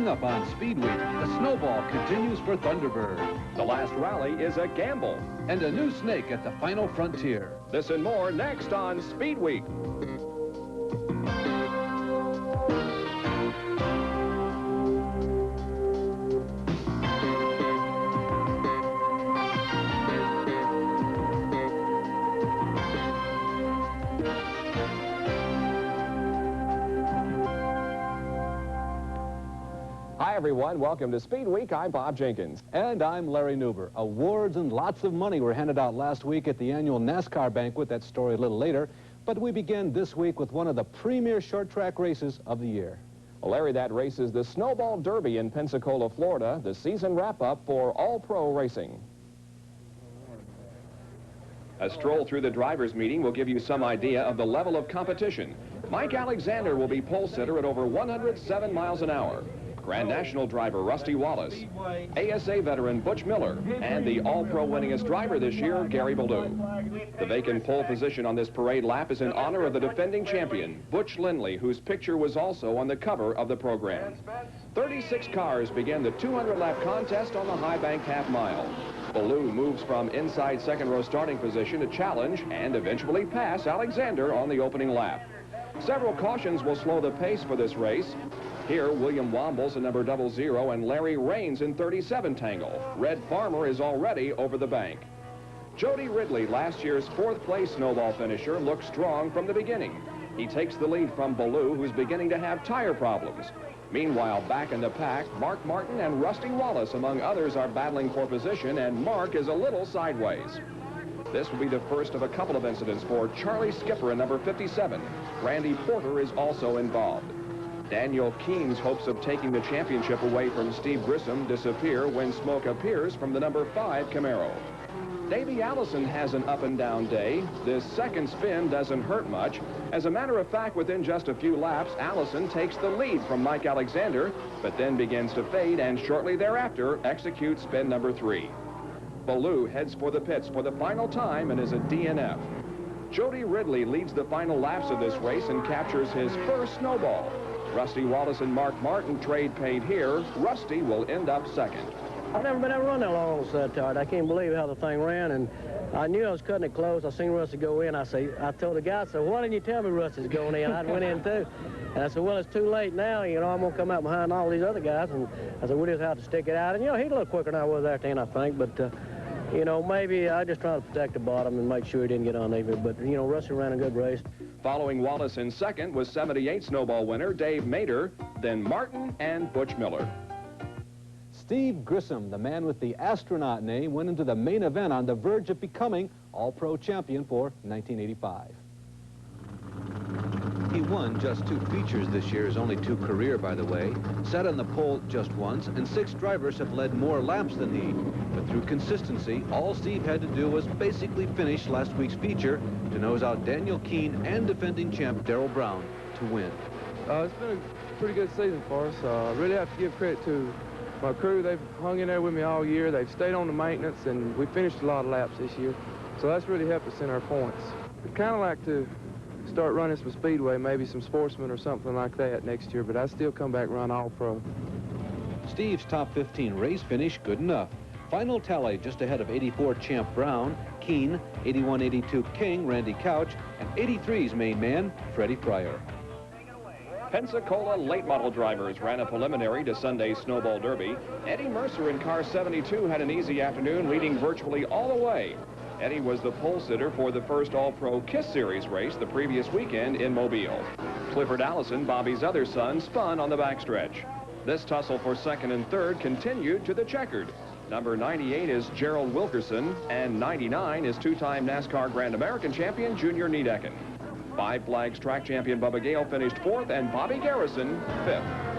Coming up on SpeedWeek, the snowball continues for Thunderbird. The last rally is a gamble. And a new snake at the final frontier. This and more next on SpeedWeek. Hi, everyone. Welcome to SpeedWeek. I'm Bob Jenkins. And I'm Larry Newber. Awards and lots of money were handed out last week at the annual NASCAR banquet. That story a little later. But we begin this week with one of the premier short track races of the year. Well, Larry, that race is the Snowball Derby in Pensacola, Florida, the season wrap-up for all-pro racing. A stroll through the drivers' meeting will give you some idea of the level of competition. Mike Alexander will be pole sitter at over 107 miles an hour. Grand National driver Rusty Wallace, ASA veteran Butch Miller, and the All-Pro winningest driver this year, Gary Baldou. The vacant pole position on this parade lap is in honor of the defending champion, Butch Lindley, whose picture was also on the cover of the program. 36 cars begin the 200-lap contest on the high-banked half-mile. Baldou moves from inside second-row starting position to challenge and eventually pass Alexander on the opening lap. Several cautions will slow the pace for this race. Here, William Wombles in number 00 and Larry Raines in 37 tangle. Red Farmer is already over the bank. Jody Ridley, last year's fourth-place snowball finisher, looks strong from the beginning. He takes the lead from Baldou, who's beginning to have tire problems. Meanwhile, back in the pack, Mark Martin and Rusty Wallace, among others, are battling for position, and Mark is a little sideways. This will be the first of a couple of incidents for Charlie Skipper in number 57. Randy Porter is also involved. Daniel Keene's hopes of taking the championship away from Steve Grissom disappear when smoke appears from the number 5 Camaro. Davey Allison has an up-and-down day. This second spin doesn't hurt much. As a matter of fact, within just a few laps, Allison takes the lead from Mike Alexander, but then begins to fade and shortly thereafter executes spin number 3. Baldou heads for the pits for the final time and is a DNF. Jody Ridley leads the final laps of this race and captures his first snowball. Rusty Wallace and Mark Martin trade paid here. Rusty will end up second. I've never been able to run that long on a tired. I can't believe how the thing ran, and I knew I was cutting it close. I seen Rusty go in. I told the guy, I said, why didn't you tell me Rusty's going in? I went in too. And I said, well, it's too late now. You know, I'm going to come out behind all these other guys. And I said, we'll just have to stick it out. And, you know, he's a little quicker than I was at the end, I think. But, you know, maybe I just trying to protect the bottom and make sure he didn't get uneven. But, you know, Rusty ran a good race. Following Wallace in second was 78 snowball winner Dave Mader, then Martin and Butch Miller. Steve Grissom, the man with the astronaut name, went into the main event on the verge of becoming All-Pro champion for 1985. He won just 2 features this year, his only 2 career, by the way. Sat on the pole just once, and 6 drivers have led more laps than he. But through consistency, all Steve had to do was basically finish last week's feature to nose out Daniel Keene and defending champ Darrell Brown to win. It's been a pretty good season for us. I really have to give credit to my crew. They've hung in there with me all year. They've stayed on the maintenance, and we finished a lot of laps this year. So that's really helped us in our points. We'd kind of like to start running some speedway, maybe some sportsman or something like that next year, but I still come back and run all-pro. Steve's top 15 race finish good enough. Final tally just ahead of 84 champ Brown, Keene, 81-82 King, Randy Couch, and 83's main man, Freddie Pryor. Pensacola late model drivers ran a preliminary to Sunday's Snowball Derby. Eddie Mercer in car 72 had an easy afternoon, leading virtually all the way. Eddie was the pole sitter for the first All-Pro KISS Series race the previous weekend in Mobile. Clifford Allison, Bobby's other son, spun on the backstretch. This tussle for second and third continued to the checkered. Number 98 is Gerald Wilkerson, and 99 is 2-time NASCAR Grand American champion Junior Niedecken. Five Flags track champion Bubba Gale finished 4th, and Bobby Garrison 5th.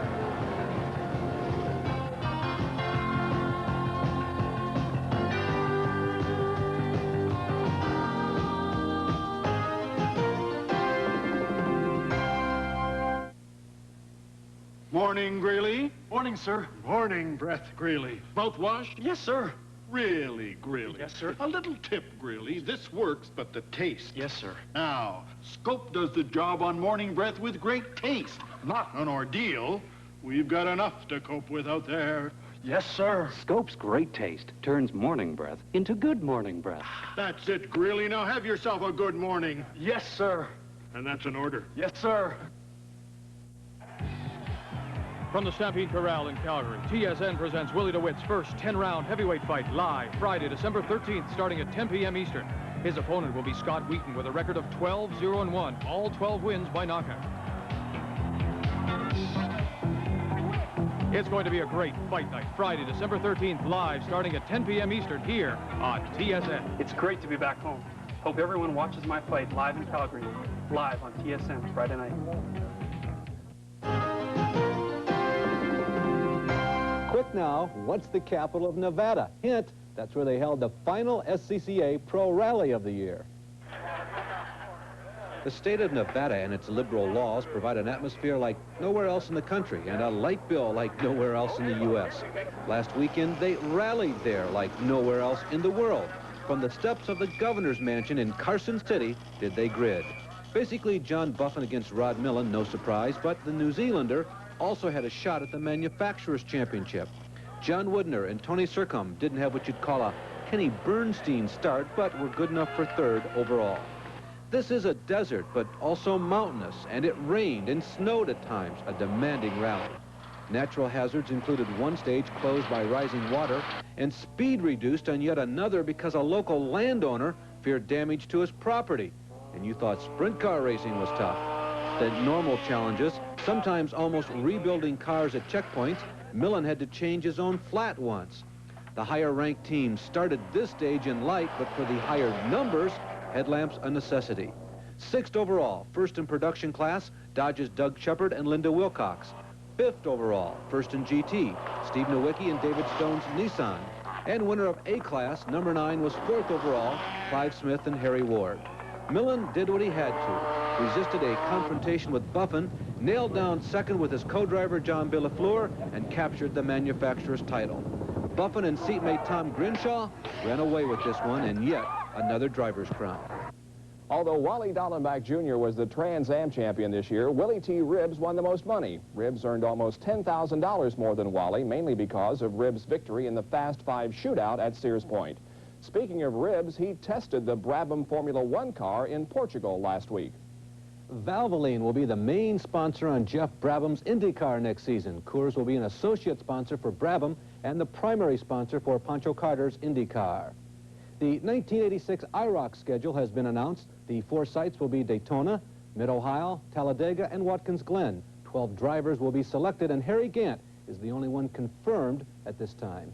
Morning, Greeley. Morning, sir. Morning, Brett Greeley. Both washed? Yes, sir. Really, Greeley? Yes, sir. A little tip, Greeley. This works, but the taste. Yes, sir. Now, Scope does the job on morning breath with great taste. Not an ordeal. We've got enough to cope with out there. Yes, sir. Scope's great taste turns morning breath into good morning breath. That's it, Greeley. Now have yourself a good morning. Yes, sir. And that's an order. Yes, sir. From the Stampede Corral in Calgary, TSN presents Willie DeWitt's first 10-round heavyweight fight live Friday, December 13th, starting at 10 p.m. Eastern. His opponent will be Scott Wheaton with a record of 12-0-1, all 12 wins by knockout. It's going to be a great fight night, Friday, December 13th, live, starting at 10 p.m. Eastern here on TSN. It's great to be back home. Hope everyone watches my fight live in Calgary, live on TSN Friday night. Quick now, what's the capital of Nevada? Hint, that's where they held the final SCCA Pro Rally of the year. The state of Nevada and its liberal laws provide an atmosphere like nowhere else in the country and a light bill like nowhere else in the U.S. Last weekend, they rallied there like nowhere else in the world. From the steps of the governor's mansion in Carson City did they grid. Basically, John Buffin against Rod Millen, no surprise, but the New Zealander also had a shot at the Manufacturers' Championship. John Woodner and Tony Circum didn't have what you'd call a Kenny Bernstein start, but were good enough for third overall. This is a desert, but also mountainous, and it rained and snowed at times, a demanding rally. Natural hazards included one stage closed by rising water, and speed reduced on yet another because a local landowner feared damage to his property. And you thought sprint car racing was tough. The normal challenges, sometimes almost rebuilding cars at checkpoints, Millen had to change his own flat once. The higher-ranked teams started this stage in light, but for the higher numbers, headlamps a necessity. Sixth overall, first in production class, Dodge's Doug Shepard and Linda Wilcox. Fifth overall, first in GT, Steve Nowicki and David Stone's Nissan. And winner of A-class, number 9, was fourth overall, Clive Smith and Harry Ward. Millen did what he had to, resisted a confrontation with Buffin, nailed down second with his co-driver John Billafleur, and captured the manufacturer's title. Buffin and seatmate Tom Grinshaw ran away with this one, and yet another driver's crown. Although Wally Dallenbach Jr. was the Trans Am champion this year, Willie T. Ribbs won the most money. Ribbs earned almost $10,000 more than Wally, mainly because of Ribbs' victory in the Fast 5 shootout at Sears Point. Speaking of Ribbs, he tested the Brabham Formula One car in Portugal last week. Valvoline will be the main sponsor on Jeff Brabham's IndyCar next season. Coors will be an associate sponsor for Brabham and the primary sponsor for Pancho Carter's IndyCar. The 1986 IROC schedule has been announced. The 4 sites will be Daytona, Mid-Ohio, Talladega, and Watkins Glen. 12 drivers will be selected, and Harry Gant is the only one confirmed at this time.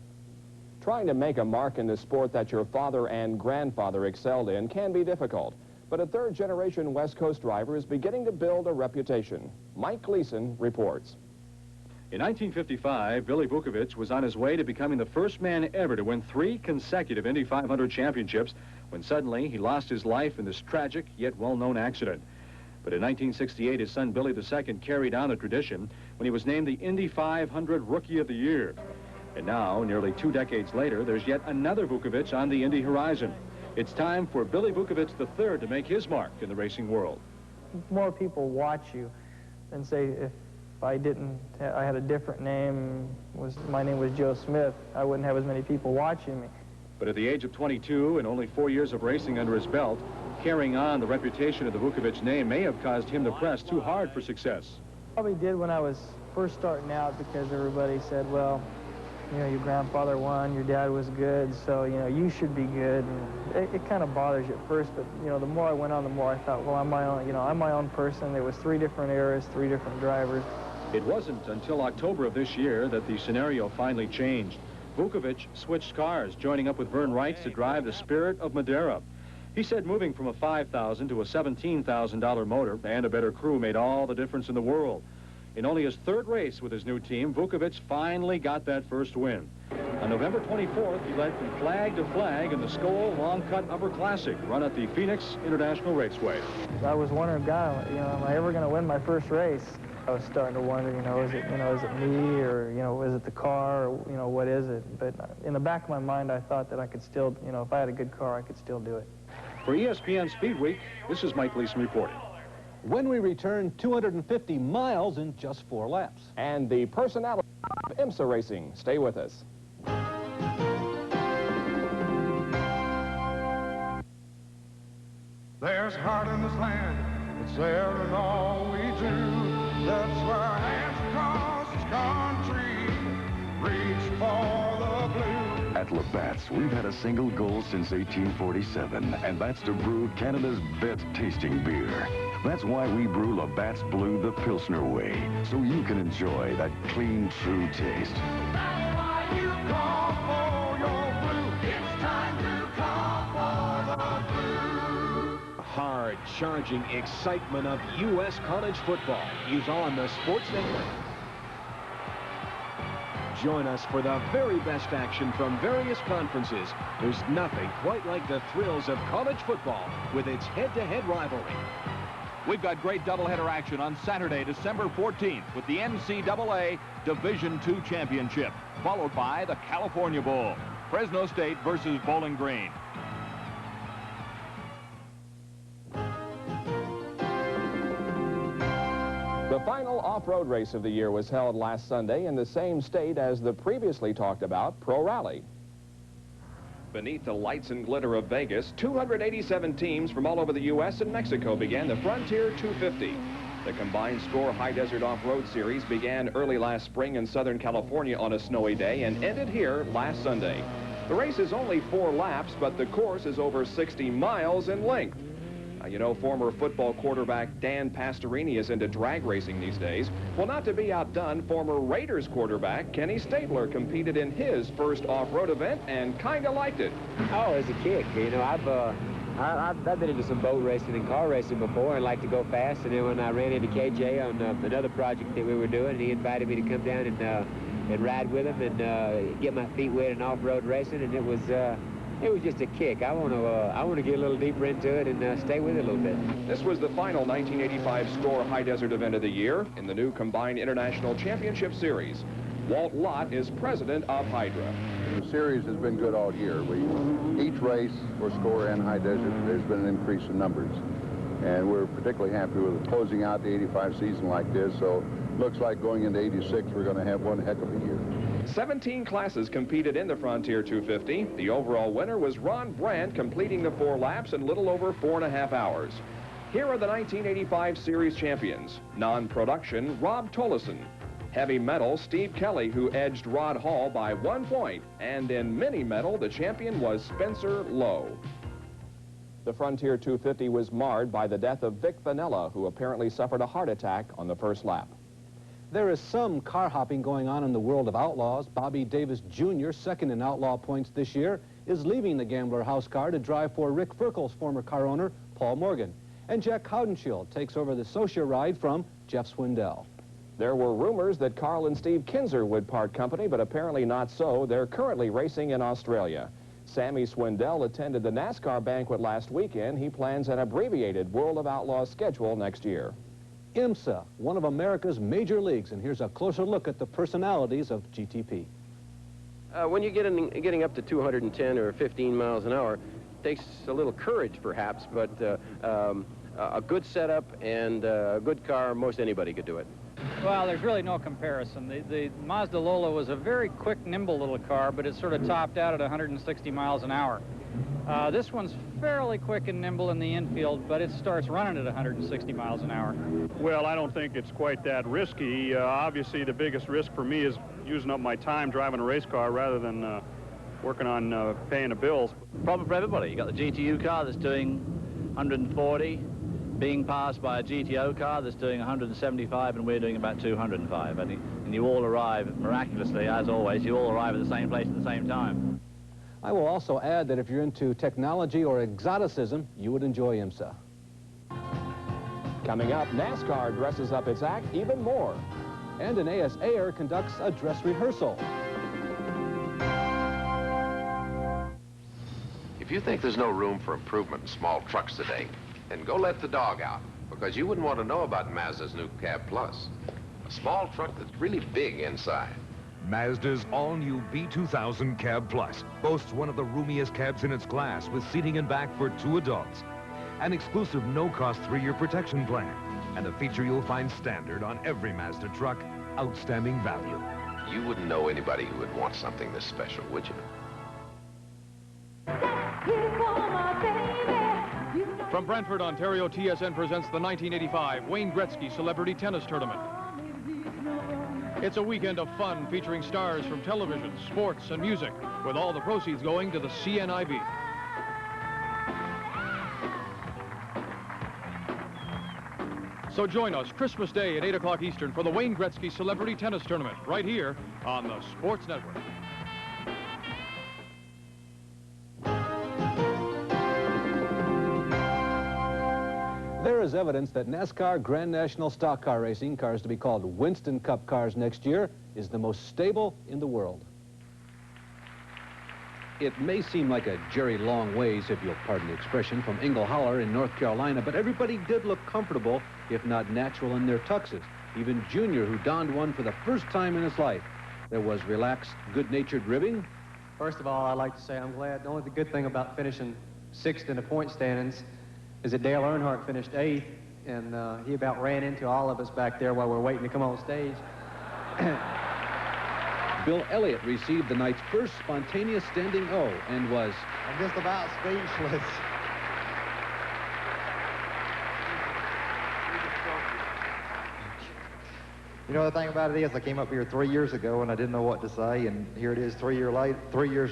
Trying to make a mark in the sport that your father and grandfather excelled in can be difficult, but a third-generation West Coast driver is beginning to build a reputation. Mike Gleason reports. In 1955, Billy Vukovich was on his way to becoming the first man ever to win 3 consecutive Indy 500 championships when suddenly he lost his life in this tragic yet well-known accident. But in 1968, his son Billy II carried on the tradition when he was named the Indy 500 Rookie of the Year. And now, nearly 2 decades later, there's yet another Vukovich on the Indy horizon. It's time for Billy Vukovich III to make his mark in the racing world. More people watch you than say if I had a different name, my name was Joe Smith, I wouldn't have as many people watching me. But at the age of 22 and only 4 years of racing under his belt, carrying on the reputation of the Vukovich name may have caused him to press too hard for success. Probably did when I was first starting out because everybody said, well, you know, your grandfather won, your dad was good, so, you know, you should be good. And it kind of bothers you at first, but, you know, the more I went on, the more I thought, well, I'm my own, you know, I'm my own person. There was 3 different eras, 3 different drivers. It wasn't until October of this year that the scenario finally changed. Vukovich switched cars, joining up with Vern Reitz to drive the Spirit of Madeira. He said moving from a $5,000 to a $17,000 motor and a better crew made all the difference in the world. In only his 3rd race with his new team, Vukovich finally got that first win. On November 24th, he led from flag to flag in the Skoal Long Cut Upper Classic, run at the Phoenix International Raceway. I was wondering, God, you know, am I ever going to win my first race? I was starting to wonder, is it me, or, is it the car, or, what is it? But in the back of my mind, I thought that I could still, if I had a good car, I could still do it. For ESPN SpeedWeek, this is Mike Gleason reporting. When we return, 250 miles in just 4 laps. And the personality of IMSA racing. Stay with us. There's heart in this land, it's there in all we do. That's why hands across this country reach for the blue. At Labatt's, we've had a single goal since 1847, and that's to brew Canada's best tasting beer. That's why we brew Labatt's Blue the Pilsner way, so you can enjoy that clean, true taste. That's why you call for your blue. It's time to call for the blue. Hard-charging excitement of U.S. college football is on the Sports Network. Join us for the very best action from various conferences. There's nothing quite like the thrills of college football with its head-to-head rivalry. We've got great doubleheader action on Saturday, December 14th with the NCAA Division II Championship, followed by the California Bowl, Fresno State versus Bowling Green. The final off-road race of the year was held last Sunday in the same state as the previously talked about Pro Rally. Beneath the lights and glitter of Vegas, 287 teams from all over the U.S. and Mexico began the Frontier 250. The combined score high desert off-road series began early last spring in Southern California on a snowy day and ended here last Sunday. The race is only 4 laps, but the course is over 60 miles in length. You know, former football quarterback Dan Pastorini is into drag racing these days. Well, not to be outdone, former Raiders quarterback Kenny Stabler competed in his first off-road event and kind of liked it. Oh, as a kick, you know, I've been into some boat racing and car racing before and like to go fast. And then when I ran into KJ on another project that we were doing, he invited me to come down and ride with him and get my feet wet in off-road racing, and it was just a kick. I want to get a little deeper into it and stay with it a little bit. This was the final 1985 SCORE High Desert event of the year in the new Combined International Championship Series. Walt Lott is president of Hydra. The series has been good all year. Each race for SCORE and High Desert, there's been an increase in numbers. And we're particularly happy with closing out the 85 season like this. So looks like going into 86, we're going to have one heck of a year. 17 classes competed in the Frontier 250. The overall winner was Ron Brandt, completing the 4 laps in a little over 4.5 hours. Here are the 1985 series champions. Non-production, Rob Tollison. Heavy metal, Steve Kelly, who edged Rod Hall by 1 point. And in mini metal, the champion was Spencer Lowe. The Frontier 250 was marred by the death of Vic Vanella, who apparently suffered a heart attack on the first lap. There is some car hopping going on in the world of outlaws. Bobby Davis Jr., second in outlaw points this year, is leaving the Gambler House car to drive for Rick Ferkel's former car owner, Paul Morgan. And Jack Haudenschild takes over the Socia ride from Jeff Swindell. There were rumors that Carl and Steve Kinzer would part company, but apparently not so. They're currently racing in Australia. Sammy Swindell attended the NASCAR banquet last weekend. He plans an abbreviated World of Outlaws schedule next year. IMSA, one of America's major leagues, and here's a closer look at the personalities of GTP. When you're getting up to 210 or 15 miles an hour, it takes a little courage, perhaps, but a good setup and a good car, most anybody could do it. Well, there's really no comparison. The Mazda Lola was a very quick, nimble little car, but it sort of topped out at 160 miles an hour. This one's fairly quick and nimble in the infield, but it starts running at 160 miles an hour. Well, I don't think it's quite that risky. Obviously, the biggest risk for me is using up my time driving a race car rather than working on paying the bills. Problem for everybody. You got the GTU car that's doing 140, being passed by a GTO car that's doing 175, and we're doing about 205. And you all arrive, miraculously, as always, you all arrive at the same place at the same time. I will also add that if you're into technology or exoticism, you would enjoy IMSA. Coming up, NASCAR dresses up its act even more. And an ASAer conducts a dress rehearsal. If you think there's no room for improvement in small trucks today, then go let the dog out, because you wouldn't want to know about Mazda's new Cab Plus. A small truck that's really big inside. Mazda's all-new B2000 Cab Plus boasts one of the roomiest cabs in its class with seating in back for 2 adults. An exclusive no-cost 3-year protection plan. And a feature you'll find standard on every Mazda truck, outstanding value. You wouldn't know anybody who would want something this special, would you? From Brantford, Ontario, TSN presents the 1985 Wayne Gretzky Celebrity Tennis Tournament. It's a weekend of fun featuring stars from television, sports, and music, with all the proceeds going to the CNIB. So join us Christmas Day at 8 o'clock Eastern for the Wayne Gretzky Celebrity Tennis Tournament, right here on the Sports Network. There is evidence that NASCAR Grand National Stock Car Racing, cars to be called Winston Cup cars next year, is the most stable in the world. It may seem like a jerry long ways, if you'll pardon the expression, from Ingle Holler in North Carolina, but everybody did look comfortable, if not natural, in their tuxes. Even Junior, who donned one for the first time in his life. There was relaxed, good-natured ribbing. First of all, I'd like to say I'm glad. The only good thing about finishing 6th in the point standings is that Dale Earnhardt finished 8th, and he about ran into all of us back there while we're waiting to come on stage. Bill Elliott received the night's first spontaneous standing O and was... I'm just about speechless. You know, the thing about it is I came up here 3 years ago and I didn't know what to say, and here it is 3 years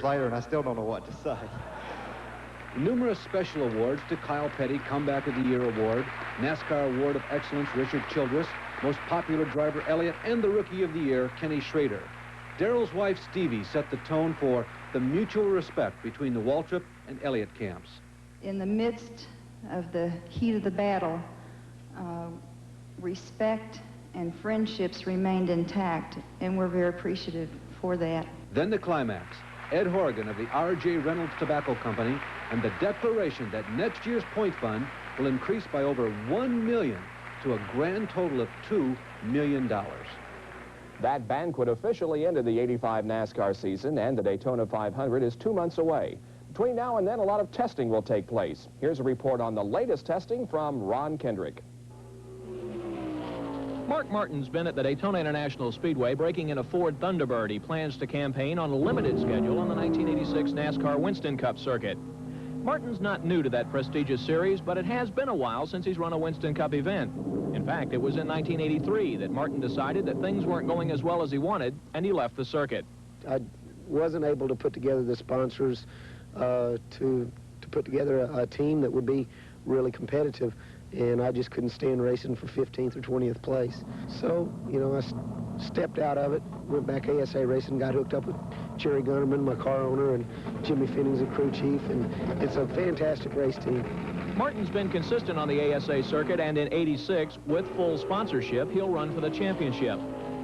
later, and I still don't know what to say. Numerous special awards to Kyle Petty, Comeback of the Year Award, NASCAR Award of Excellence, Richard Childress, Most Popular Driver, Elliott, and the Rookie of the Year, Kenny Schrader. Darrell's wife, Stevie, set the tone for the mutual respect between the Waltrip and Elliott camps. In the midst of the heat of the battle, respect and friendships remained intact, and we're very appreciative for that. Then the climax. Ed Horgan of the R.J. Reynolds Tobacco Company and the declaration that next year's point fund will increase by over $1 million to a grand total of $2 million. That banquet officially ended the '85 NASCAR season, and the Daytona 500 is 2 months away. Between now and then, a lot of testing will take place. Here's a report on the latest testing from Ron Kendrick. Mark Martin's been at the Daytona International Speedway breaking in a Ford Thunderbird. He plans to campaign on a limited schedule on the 1986 NASCAR Winston Cup circuit. Martin's not new to that prestigious series, but it has been a while since he's run a Winston Cup event. In fact, it was in 1983 that Martin decided that things weren't going as well as he wanted, and he left the circuit. I wasn't able to put together the sponsors to put together a team that would be really competitive, and I just couldn't stand racing for 15th or 20th place. So, you know, I stepped out of it, went back ASA racing, got hooked up with Jerry Gunnerman, my car owner, and Jimmy Finnings, the crew chief, and it's a fantastic race team. Martin's been consistent on the ASA circuit, and in '86, with full sponsorship, he'll run for the championship.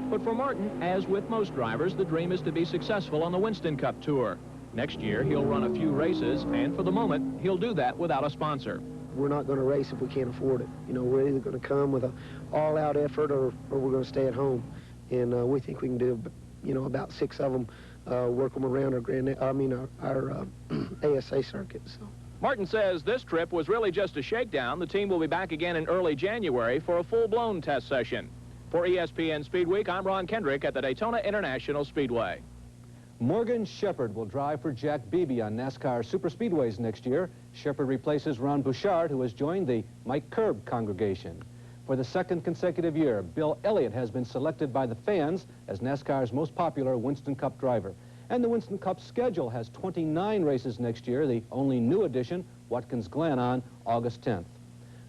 But for Martin, as with most drivers, the dream is to be successful on the Winston Cup Tour. Next year, he'll run a few races, and for the moment, he'll do that without a sponsor. We're not going to race if we can't afford it. You know, we're either going to come with an all-out effort or we're going to stay at home. And we think we can do, you know, about 6 of them, work them around our ASA circuit. So. Martin says this trip was really just a shakedown. The team will be back again in early January for a full-blown test session. For ESPN SpeedWeek, I'm Ron Kendrick at the Daytona International Speedway. Morgan Shepherd will drive for Jack Beebe on NASCAR Super Speedways next year. Shepherd replaces Ron Bouchard, who has joined the Mike Curb congregation. For the 2nd consecutive year, Bill Elliott has been selected by the fans as NASCAR's most popular Winston Cup driver. And the Winston Cup schedule has 29 races next year, the only new addition, Watkins Glen, on August 10th.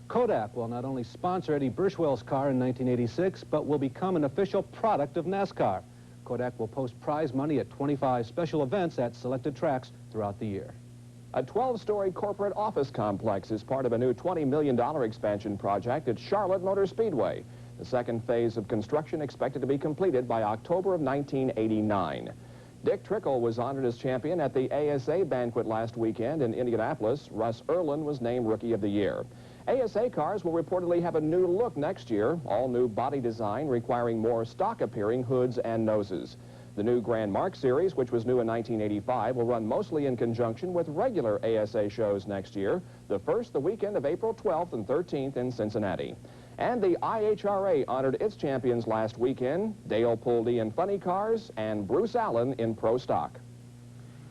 Kodak will not only sponsor Eddie Burchwell's car in 1986, but will become an official product of NASCAR. Kodak will post prize money at 25 special events at selected tracks throughout the year. A 12-story corporate office complex is part of a new $20 million expansion project at Charlotte Motor Speedway. The 2nd phase of construction expected to be completed by October of 1989. Dick Trickle was honored as champion at the ASA banquet last weekend in Indianapolis. Russ Erlin was named Rookie of the Year. ASA cars will reportedly have a new look next year, all new body design requiring more stock-appearing hoods and noses. The new Grand Mark series, which was new in 1985, will run mostly in conjunction with regular ASA shows next year, the first the weekend of April 12th and 13th in Cincinnati. And the IHRA honored its champions last weekend, Dale Puldey in funny cars and Bruce Allen in pro stock.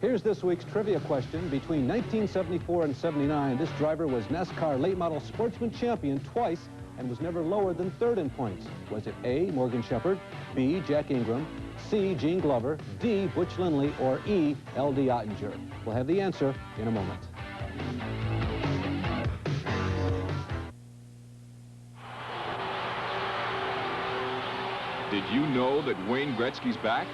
Here's this week's trivia question. Between 1974 and 79, this driver was NASCAR late model sportsman champion twice and was never lower than third in points. Was it A, Morgan Shepherd, B, Jack Ingram, C, Gene Glover, D, Butch Lindley, or E, L.D. Ottinger? We'll have the answer in a moment. Did you know that Wayne Gretzky's back?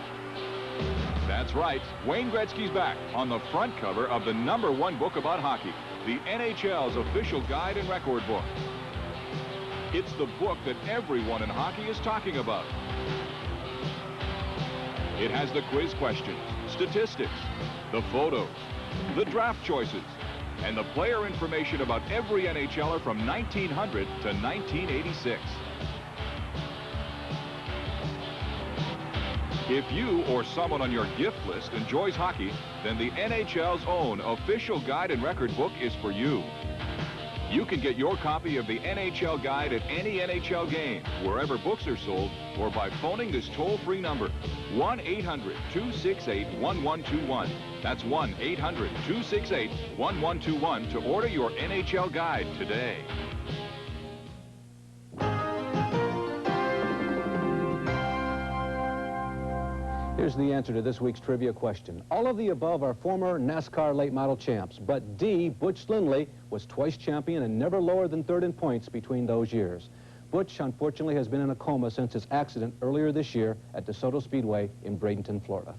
That's right, Wayne Gretzky's back on the front cover of the #1 book about hockey, the NHL's official guide and record book. It's the book that everyone in hockey is talking about. It has the quiz questions, statistics, the photos, the draft choices, and the player information about every NHLer from 1900 to 1986. If you or someone on your gift list enjoys hockey, then the NHL's own official guide and record book is for you. You can get your copy of the NHL guide at any NHL game, wherever books are sold, or by phoning this toll-free number, 1-800-268-1121. That's 1-800-268-1121 to order your NHL guide today. Here's the answer to this week's trivia question. All of the above are former NASCAR late model champs, but D, Butch Lindley, was twice champion and never lower than third in points between those years. Butch, unfortunately, has been in a coma since his accident earlier this year at DeSoto Speedway in Bradenton, Florida.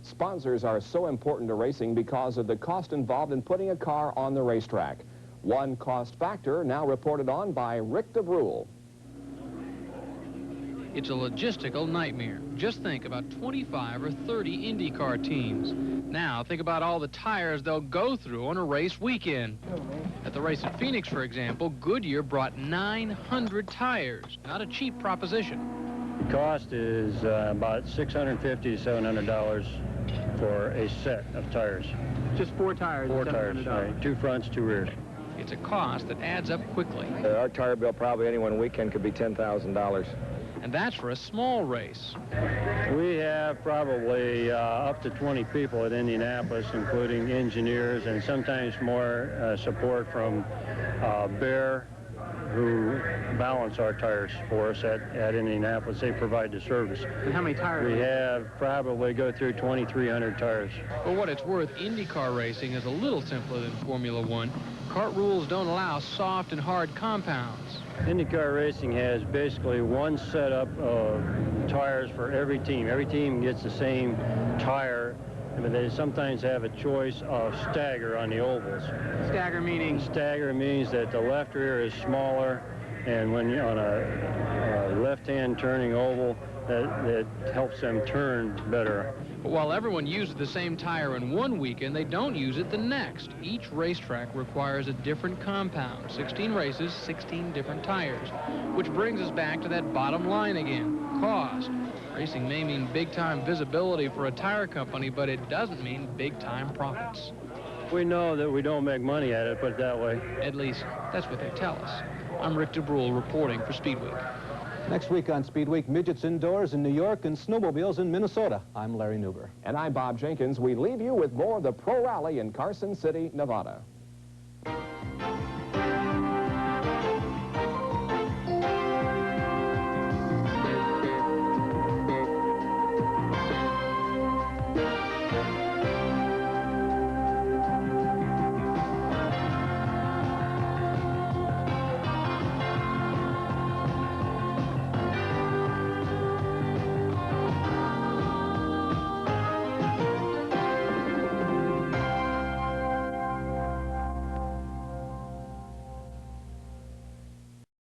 Sponsors are so important to racing because of the cost involved in putting a car on the racetrack. One cost factor now reported on by Rick DeBrule. It's a logistical nightmare. Just think about 25 or 30 IndyCar teams. Now think about all the tires they'll go through on a race weekend. At the race at Phoenix, for example, Goodyear brought 900 tires. Not a cheap proposition. The cost is about $650 to $700 for a set of tires. Just 4 tires? 4 tires, right. 2 fronts, 2 rears. It's a cost that adds up quickly. Our tire bill probably any one weekend could be $10,000. And that's for a small race. We have probably up to 20 people at Indianapolis, including engineers and sometimes more support from Bear, who balance our tires for us at Indianapolis. They provide the service. And how many tires? We have probably go through 2,300 tires. For what it's worth, IndyCar racing is a little simpler than Formula One. Kart rules don't allow soft and hard compounds. IndyCar racing has basically one setup of tires for every team. Every team gets the same tire, but they sometimes have a choice of stagger on the ovals. Stagger meaning? Stagger means that the left rear is smaller, and when you're on a left-hand turning oval, that helps them turn better. But while everyone uses the same tire in one weekend, they don't use it the next. Each racetrack requires a different compound. 16 races, 16 different tires. Which brings us back to that bottom line again, cost. Racing may mean big-time visibility for a tire company, but it doesn't mean big-time profits. We know that we don't make money at it, put it that way. At least, that's what they tell us. I'm Rick DeBrule reporting for SpeedWeek. Next week on SpeedWeek, midgets indoors in New York and snowmobiles in Minnesota. I'm Larry Newber. And I'm Bob Jenkins. We leave you with more of the Pro Rally in Carson City, Nevada.